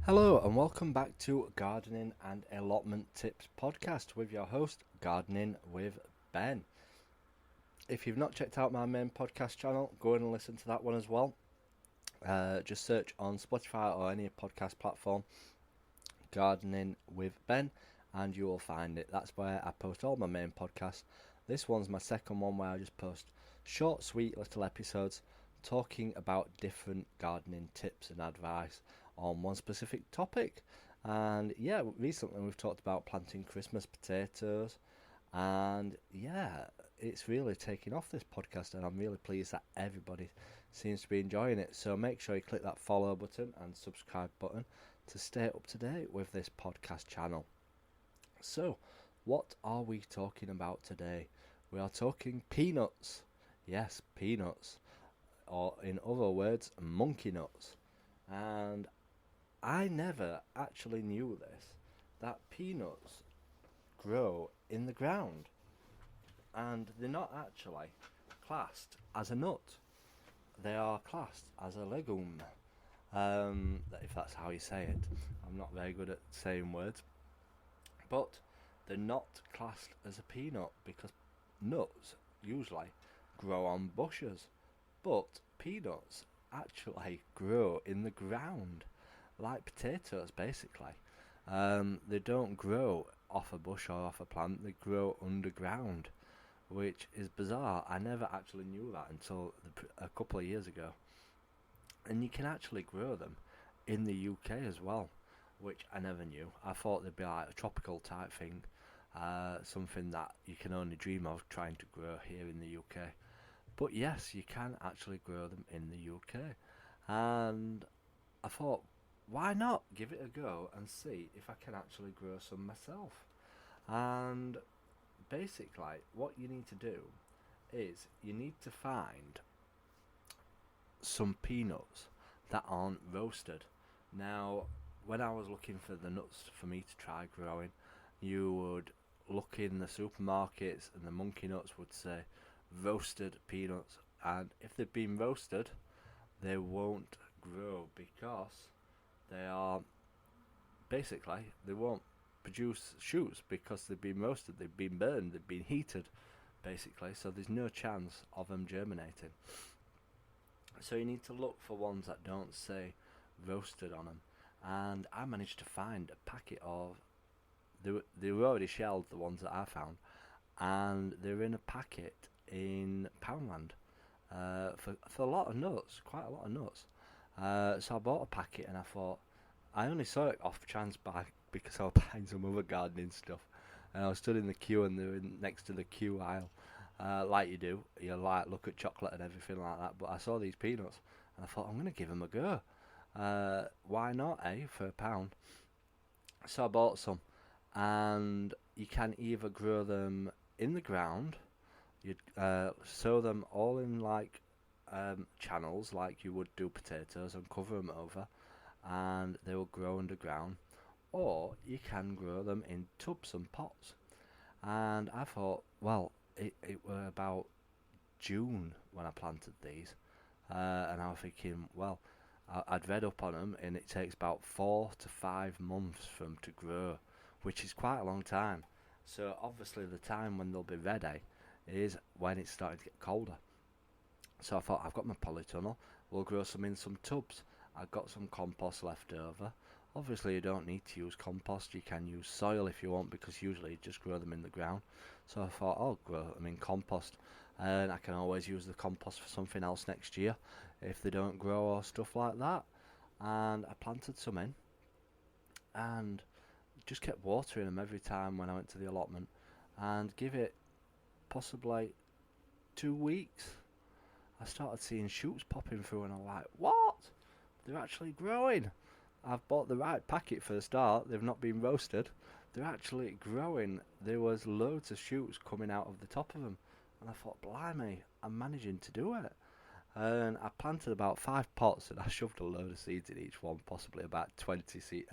Hello and welcome back to Gardening and Allotment Tips podcast with your host, Gardening with Ben. If you've not checked out my main podcast channel, go in and listen to that one as well. Just search on Spotify or any podcast platform, Gardening with Ben, and you will find it. That's where I post all my main podcasts. This one's my second one where I just post short, sweet little episodes talking about different gardening tips and advice on one specific topic. And yeah, recently we've talked about planting Christmas potatoes, and yeah, it's really taking off this podcast, and I'm really pleased that everybody seems to be enjoying it. So make sure you click that follow button and subscribe button to stay up to date with this podcast channel. So, what are we talking about today? We are talking peanuts. Yes, peanuts, or in other words, monkey nuts. And I never actually knew this, that peanuts grow in the ground, and they're not actually classed as a nut. They are classed as a legume, if that's how you say it. I'm not very good at saying words, but they're not classed as a peanut because nuts usually grow on bushes, but peanuts actually grow in the ground, like potatoes basically. They don't grow off a bush or off a plant, they grow underground, which is bizarre. I never actually knew that until a couple of years ago. And you can actually grow them in the UK as well, which I never knew. I thought they'd be like a tropical type thing, something that you can only dream of trying to grow here in the UK. But yes, you can actually grow them in the UK. And I thought, why not give it a go and see if I can actually grow some myself? And basically, what you need to do is you need to find some peanuts that aren't roasted. Now, when I was looking for the nuts for me to try growing, you would look in the supermarkets and the monkey nuts would say roasted peanuts, and if they've been roasted, they won't grow because they are basically they won't produce shoots because they've been roasted, they've been burned, they've been heated basically, so there's no chance of them germinating. So you need to look for ones that don't say roasted on them. And I managed to find a packet of, they were already shelled, the ones that I found, and they're in a packet in Poundland for a lot of nuts, quite a lot of nuts. So I bought a packet and I thought, I only saw it off chance because I was buying some other gardening stuff. And I was stood in the queue and they were next to the queue aisle. Like you do, you like look at chocolate and everything like that. But I saw these peanuts and I thought I'm gonna give them a go. Why not, eh? For £1. So I bought some, and you can either grow them in the ground. You'd sow them all in like channels, like you would do potatoes, and cover them over, and they will grow underground. Or you can grow them in tubs and pots. And I thought, well, it were about June when I planted these, and I was thinking, well, I'd read up on them, and it takes about 4 to 5 months for them to grow, which is quite a long time. So obviously, the time when they'll be ready is when it's starting to get colder. So I thought, I've got my polytunnel, we'll grow some in some tubs. I've got some compost left over. Obviously, you don't need to use compost, you can use soil if you want, because usually you just grow them in the ground. So I thought, I'll grow them in compost, and I can always use the compost for something else next year if they don't grow or stuff like that. And I planted some in, and just kept watering them every time when I went to the allotment, and give it possibly 2 weeks, I started seeing shoots popping through, and I'm like, what? They're actually growing. I've bought the right packet for the start. They've not been roasted. They're actually growing. There was loads of shoots coming out of the top of them, and I thought, blimey, I'm managing to do it. And I planted about 5 pots, and I shoved a load of seeds in each one, possibly about 20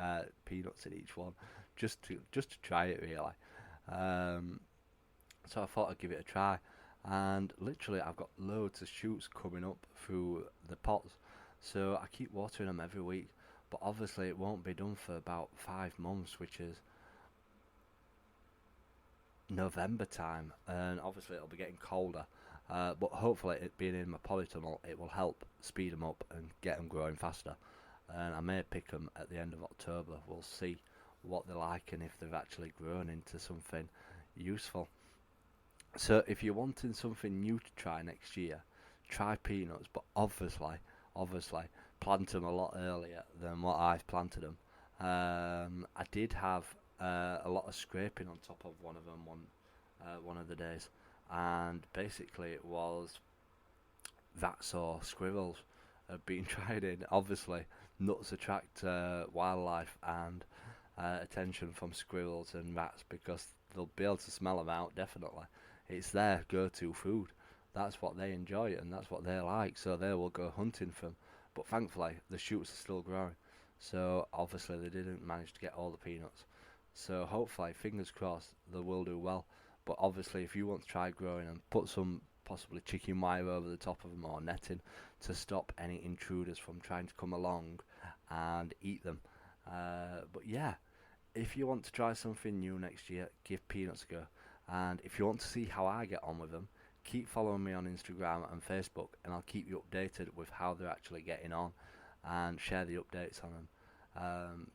peanuts in each one, just to try it really. Um, so I thought I'd give it a try, and literally I've got loads of shoots coming up through the pots, so I keep watering them every week. but obviously it won't be done for about 5 months, which is November time, and obviously it'll be getting colder. But hopefully, it being in my polytunnel, it will help speed them up and get them growing faster. And I may pick them at the end of October. We'll see what they're like and if they've actually grown into something useful. So if you're wanting something new to try next year, try peanuts, but obviously, plant them a lot earlier than what I've planted them. I did have a lot of scraping on top of one of them one of the days, and basically it was rats or squirrels being tried in. Obviously, nuts attract wildlife and attention from squirrels and rats because they'll be able to smell them out. Definitely, it's their go-to food. That's what they enjoy and that's what they like. So they will go hunting for them. But thankfully, the shoots are still growing. So obviously, they didn't manage to get all the peanuts. So hopefully, fingers crossed, they will do well. But obviously, if you want to try growing and put some possibly chicken wire over the top of them or netting to stop any intruders from trying to come along and eat them. But yeah, if you want to try something new next year, give peanuts a go. And if you want to see how I get on with them, keep following me on Instagram and Facebook, and I'll keep you updated with how they're actually getting on and share the updates on them.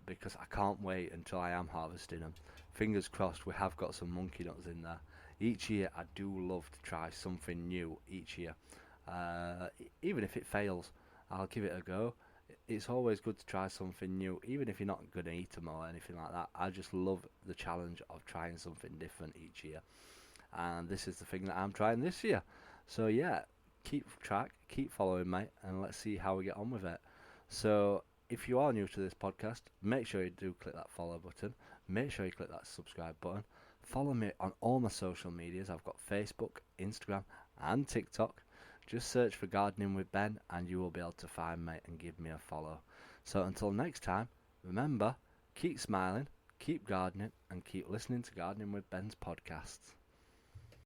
Because I can't wait until I am harvesting them. Fingers crossed, we have got some monkey nuts in there. Each year I do love to try something new each year. Even if it fails, I'll give it a go. It's always good to try something new, even if you're not going to eat them or anything like that. I just love the challenge of trying something different each year. And this is the thing that I'm trying this year. So yeah, keep track, keep following me, and let's see how we get on with it. So if you are new to this podcast, make sure you do click that follow button. Make sure you click that subscribe button. Follow me on all my social medias. I've got Facebook, Instagram, and TikTok. Just search for Gardening with Ben and you will be able to find me and give me a follow. So until next time, remember, keep smiling, keep gardening, and keep listening to Gardening with Ben's podcasts.